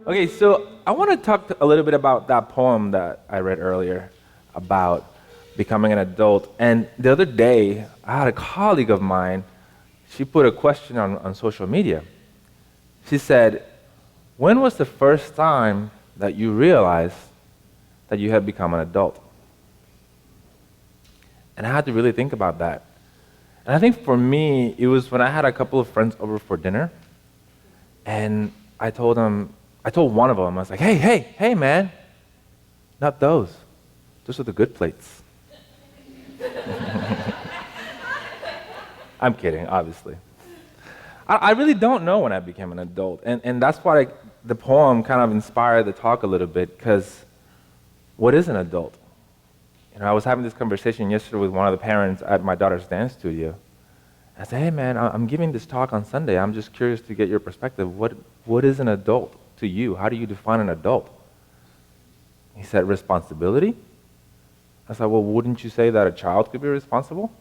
Okay, so I want to talk a little bit about that poem that I read earlier about becoming an adult. And the other day, I had a colleague of mine, she put a question on social media. She said, when was the first time that you realized that you had become an adult? And I had to really think about that. And I think for me, it was when I had a couple of friends over for dinner, and I told one of them, I was like, hey, man, not those. Those are the good plates. I'm kidding, obviously. I really don't know when I became an adult, and that's why the poem kind of inspired the talk a little bit, because what is an adult? You know, I was having this conversation yesterday with one of the parents at my daughter's dance studio. I said, hey man, I'm giving this talk on Sunday. I'm just curious to get your perspective. What is an adult to you? How do you define an adult? He said, responsibility. I said, well, wouldn't you say that a child could be responsible?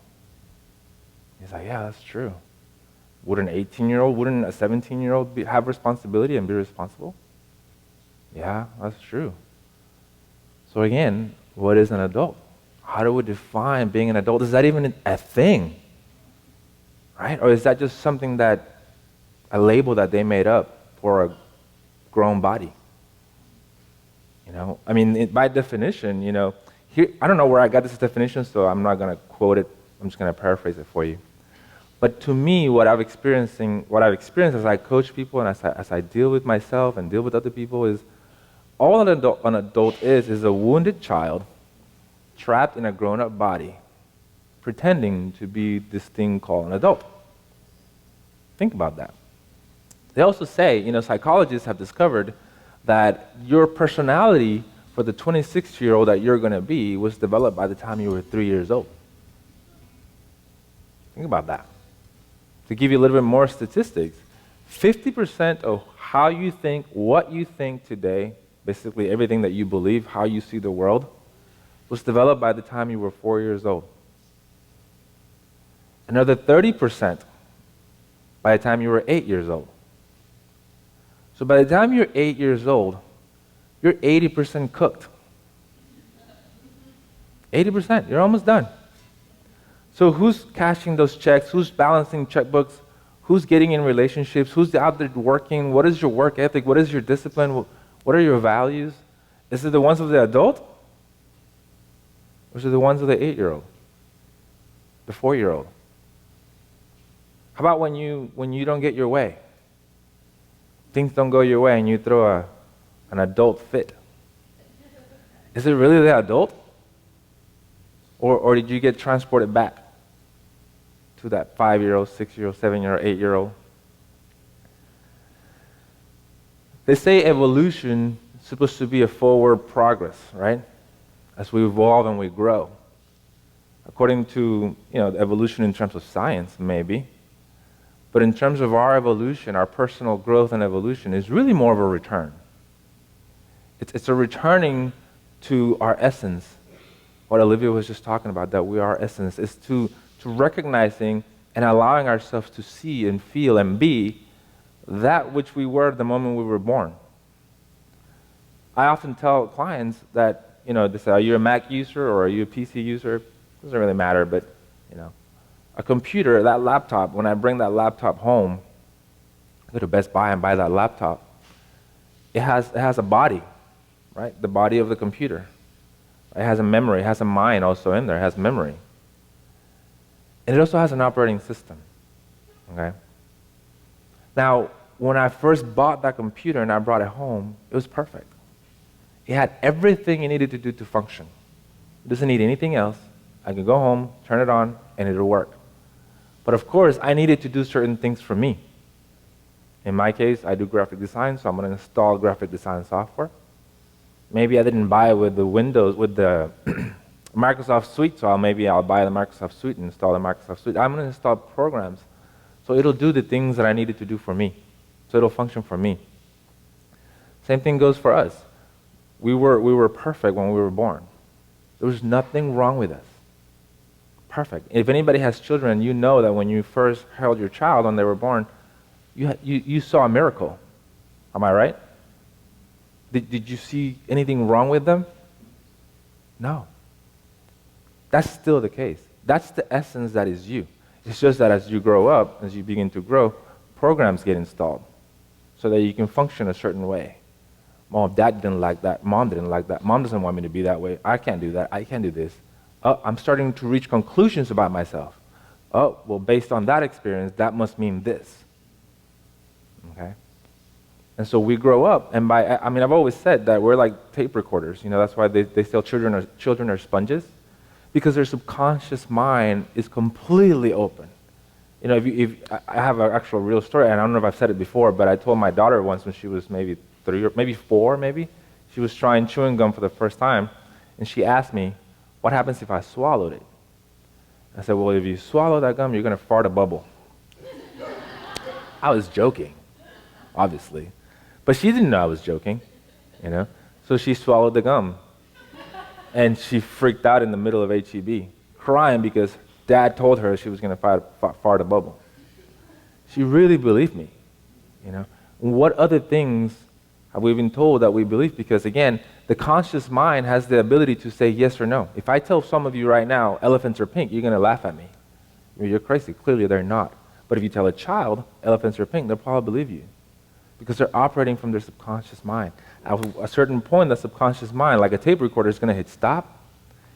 He's like, yeah, that's true. Wouldn't a 17-year-old have responsibility and be responsible? Yeah, that's true. So again, what is an adult? How do we define being an adult? Is that even a thing? Right? Or is that just something a label that they made up for a grown body? You know, I mean, by definition, you know, here, I don't know where I got this definition, so I'm not going to quote it. I'm just going to paraphrase it for you. But to me, what I've experienced as I coach people and as I deal with myself and deal with other people is all an adult is a wounded child trapped in a grown-up body, pretending to be this thing called an adult. Think about that. They also say, you know, psychologists have discovered that your personality for the 26-year-old that you're going to be was developed by the time you were 3 years old. Think about that. To give you a little bit more statistics, 50% of how you think, what you think today, basically everything that you believe, how you see the world, was developed by the time you were 4 years old. Another 30% by the time you were 8 years old. So by the time you're 8 years old, you're 80% cooked. 80%, you're almost done. So who's cashing those checks? Who's balancing checkbooks? Who's getting in relationships? Who's out there working? What is your work ethic? What is your discipline? What are your values? Is it the ones of the adult? Or is it the ones of the 8-year-old? The 4-year-old? How about when you don't get your way? Things don't go your way and you throw an adult fit. Is it really the adult? Or did you get transported back to that 5-year-old, 6-year-old, 7-year-old, 8-year-old? They say evolution is supposed to be a forward progress, right? As we evolve and we grow. According to, you know, evolution in terms of science, maybe. But in terms of our evolution, our personal growth and evolution is really more of a return. It's a returning to our essence. What Olivia was just talking about, that we are essence, is to recognizing and allowing ourselves to see and feel and be that which we were the moment we were born. I often tell clients that, you know, they say, are you a Mac user or are you a PC user? It doesn't really matter, but, you know, a computer, that laptop, when I bring that laptop home, I go to Best Buy and buy that laptop, it has a body, right? The body of the computer. It has a memory, it has a mind also in there, it has memory. And it also has an operating system, okay? Now, when I first bought that computer and I brought it home, it was perfect. It had everything it needed to do to function. It doesn't need anything else. I can go home, turn it on, and it'll work. But of course, I needed to do certain things for me. In my case, I do graphic design, so I'm going to install graphic design software. Maybe I didn't buy it with the Microsoft Suite, so maybe I'll buy the Microsoft Suite and install the Microsoft Suite. I'm going to install programs, so it'll do the things that I needed to do for me. So it'll function for me. Same thing goes for us. We were perfect when we were born. There was nothing wrong with us. Perfect. If anybody has children, you know that when you first held your child when they were born, you saw a miracle. Am I right? Did you see anything wrong with them? No. That's still the case. That's the essence that is you. It's just that as you grow up, as you begin to grow, programs get installed so that you can function a certain way. Mom, dad didn't like that. Mom didn't like that. Mom doesn't want me to be that way. I can't do that. I can't do this. Oh, I'm starting to reach conclusions about myself. Oh, well, based on that experience, that must mean this. Okay? And so we grow up, and I've always said that we're like tape recorders. That's why they say children are sponges, because their subconscious mind is completely open. If I have an actual real story, and I don't know if I've said it before, but I told my daughter once when she was maybe 3 or maybe 4, she was trying chewing gum for the first time, and she asked me, what happens if I swallowed it? I said, well, if you swallow that gum, you're going to fart a bubble. I was joking, obviously. But she didn't know I was joking, So she swallowed the gum. And she freaked out in the middle of HEB, crying because Dad told her she was going to fart a bubble. She really believed me, What other things have we been told that we believe? Because again, the conscious mind has the ability to say yes or no. If I tell some of you right now, elephants are pink, you're going to laugh at me. You're crazy. Clearly they're not. But if you tell a child, elephants are pink, they'll probably believe you. Because they're operating from their subconscious mind. At a certain point, the subconscious mind, like a tape recorder, is going to hit stop.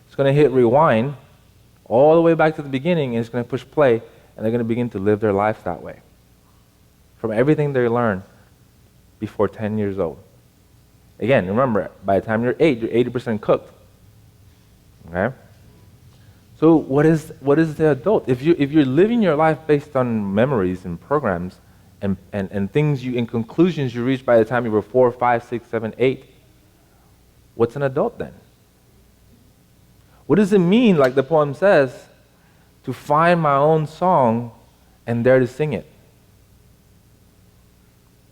It's going to hit rewind all the way back to the beginning, and it's going to push play, and they're going to begin to live their lives that way. From everything they learned before 10 years old. Again, remember, by the time you're 8, you're 80% cooked. Okay? So what is the adult? If you're living your life based on memories and programs and things and conclusions you reached by the time you were 4, 5, 6, 7, 8, what's an adult then? What does it mean, like the poem says, to find my own song and dare to sing it?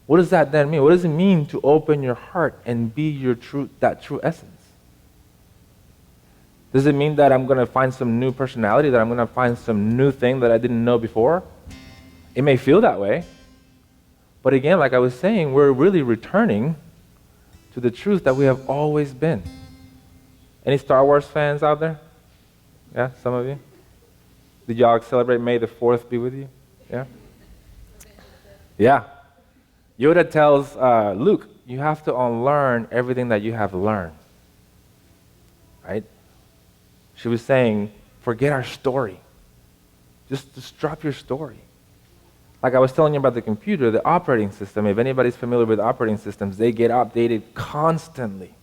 What does that then mean? What does it mean to open your heart and be that true essence? Does it mean that I'm going to find some new personality, that I'm going to find some new thing that I didn't know before? It may feel that way. But again, like I was saying, we're really returning to the truth that we have always been. Any Star Wars fans out there? Yeah, some of you? Did y'all celebrate May the 4th be with you? Yeah? Yeah. Yoda tells Luke, you have to unlearn everything that you have learned. Right? She was saying, forget our story. Just drop your story. Like I was telling you about the computer, the operating system, if anybody's familiar with operating systems, they get updated constantly.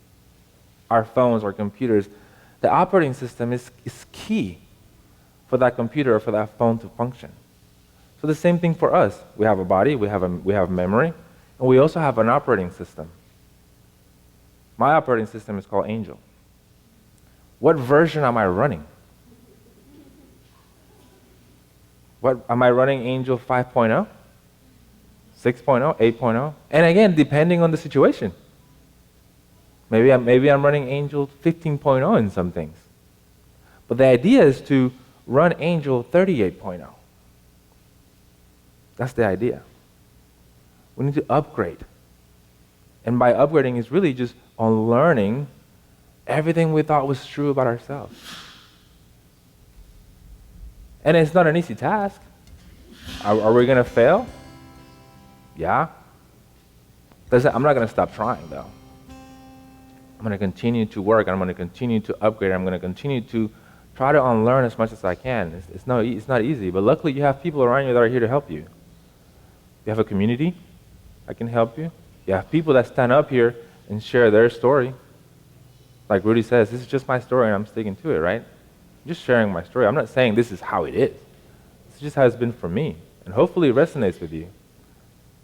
Our phones, our computers. The operating system is key for that computer or for that phone to function. So the same thing for us. We have a body, we have memory, and we also have an operating system. My operating system is called Angel. What version am I running? What am I running? Angel 5.0? 6.0? 8.0? And again, depending on the situation. Maybe I'm running Angel 15.0 in some things. But the idea is to run Angel 38.0. That's the idea. We need to upgrade. And by upgrading, it's really just unlearning everything we thought was true about ourselves. And it's not an easy task. Are we going to fail? Yeah. I'm not going to stop trying, though. I'm going to continue to work. I'm going to continue to upgrade. I'm going to continue to try to unlearn as much as I can. It's not easy, but luckily you have people around you that are here to help you. You have a community that can help you. You have people that stand up here and share their story. Like Rudy says, this is just my story and I'm sticking to it, right? I'm just sharing my story. I'm not saying this is how it is. This is just how it's been for me. And hopefully it resonates with you.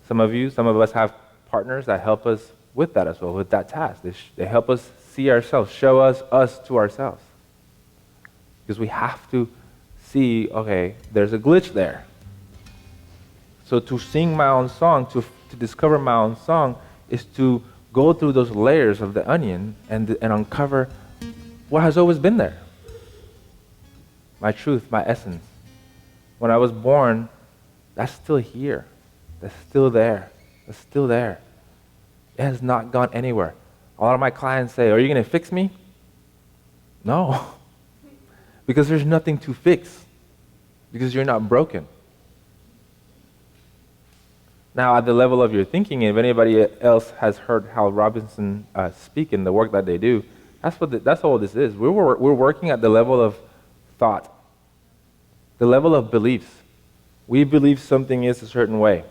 Some of us have partners that help us with that as well, with that task. They help us see ourselves, show us to ourselves. Because we have to see, okay, there's a glitch there. So to sing my own song, to discover my own song, is to go through those layers of the onion and uncover what has always been there. My truth, my essence. When I was born, that's still here. That's still there. That's still there. It has not gone anywhere. A lot of my clients say, are you going to fix me? No, because there's nothing to fix, because you're not broken. Now, at the level of your thinking, if anybody else has heard Hal Robinson speak in the work that they do, that's all this is. We're working at the level of thought, the level of beliefs. We believe something is a certain way.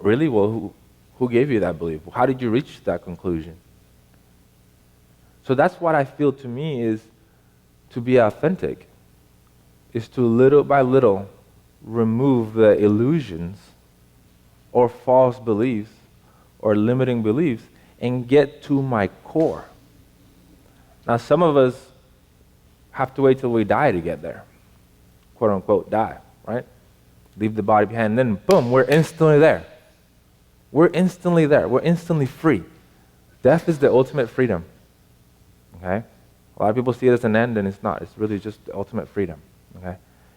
Really? Well, who gave you that belief? How did you reach that conclusion? So that's what I feel to me is to be authentic, is to little by little remove the illusions or false beliefs or limiting beliefs and get to my core. Now, some of us have to wait till we die to get there. Quote unquote, die, right? Leave the body behind, and then boom, we're instantly there. We're instantly there. We're instantly free. Death is the ultimate freedom. Okay? A lot of people see it as an end, and it's not. It's really just the ultimate freedom. Okay?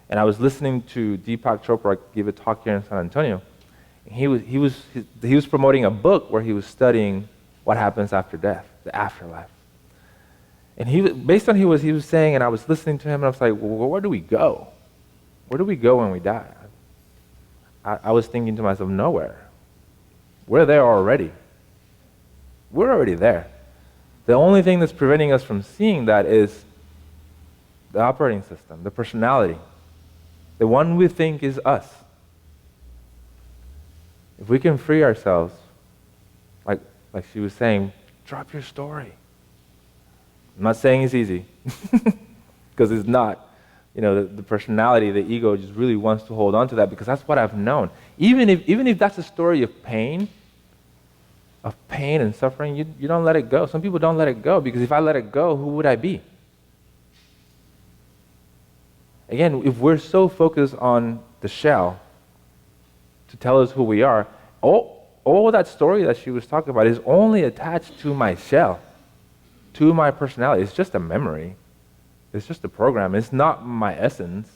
And I was listening to Deepak Chopra give a talk here in San Antonio. And he was promoting a book where he was studying what happens after death, the afterlife. And based on what he was saying, and I was listening to him, and I was like, well, where do we go? Where do we go when we die? I was thinking to myself, nowhere. We're there already. We're already there. The only thing that's preventing us from seeing that is the operating system, the personality, the one we think is us. If we can free ourselves, like she was saying, drop your story. I'm not saying it's easy, because it's not. You know, the personality, the ego just really wants to hold on to that, because that's what I've known. Even if that's a story of pain and suffering, you don't let it go. Some people don't let it go, because if I let it go, who would I be? Again, if we're so focused on the shell to tell us who we are, all that story that she was talking about is only attached to my shell, to my personality. It's just a memory. It's just a program. It's not my essence.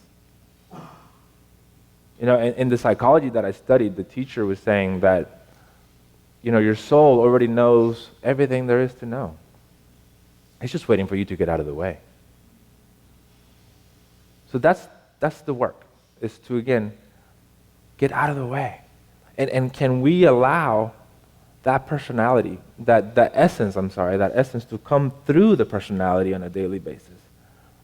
You know, in the psychology that I studied, the teacher was saying that, you know, your soul already knows everything there is to know. It's just waiting for you to get out of the way. So that's the work, is to, again, get out of the way. And can we allow that personality, that essence to come through the personality on a daily basis?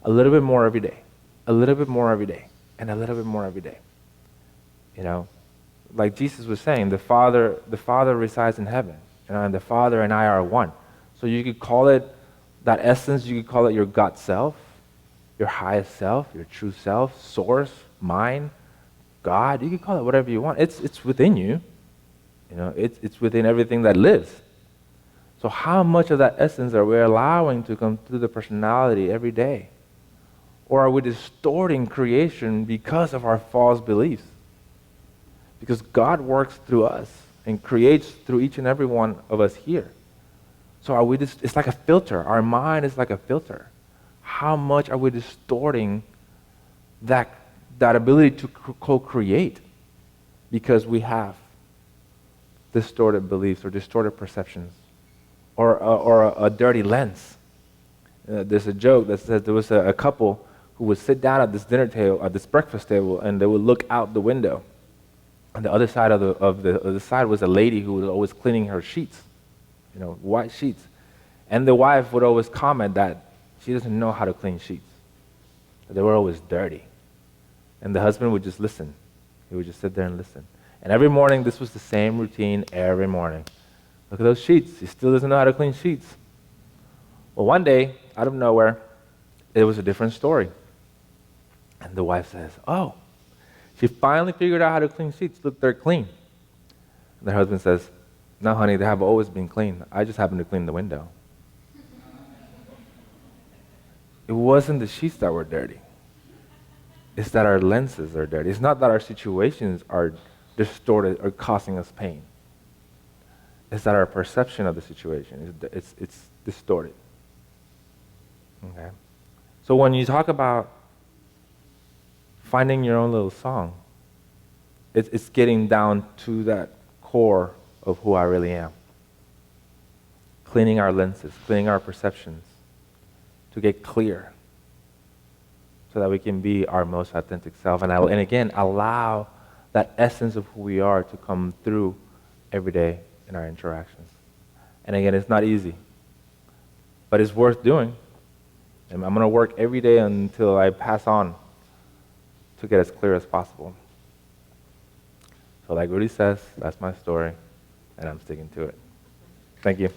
A little bit more every day, a little bit more every day, and a little bit more every day. You know, like Jesus was saying, the Father resides in heaven, and the Father and I are one. So you could call it that essence, you could call it your God self, your highest self, your true self, source, mind, God. You could call it whatever you want. It's within you. You know, it's within everything that lives. So how much of that essence are we allowing to come through the personality every day? Or are we distorting creation because of our false beliefs? Because God works through us and creates through each and every one of us here. So are we it's like a filter. Our mind is like a filter. How much are we distorting that ability to co-create because we have distorted beliefs or distorted perceptions or a dirty lens? There's a joke that says there was a couple who would sit down at this dinner table, at this breakfast table, and they would look out the window. On the other side of the side was a lady who was always cleaning her sheets, you know, white sheets. And the wife would always comment that she doesn't know how to clean sheets. They were always dirty. And the husband would just listen. He would just sit there and listen. And every morning, this was the same routine every morning. Look at those sheets. He still doesn't know how to clean sheets. Well, one day, out of nowhere, it was a different story. And the wife says, oh, she finally figured out how to clean sheets. Look, they're clean. And the husband says, no, honey, they have always been clean. I just happened to clean the window. It wasn't the sheets that were dirty. It's that our lenses are dirty. It's not that our situations are distorted or causing us pain. It's that our perception of the situation it's distorted. Okay? So when you talk about finding your own little song, it's getting down to that core of who I really am. cleaning our lenses, cleaning our perceptions to get clear so that we can be our most authentic self. And again, allow that essence of who we are to come through every day in our interactions. And again, it's not easy, but it's worth doing. And I'm going to work every day until I pass on to get as clear as possible. So like Rudy says, that's my story, and I'm sticking to it. Thank you.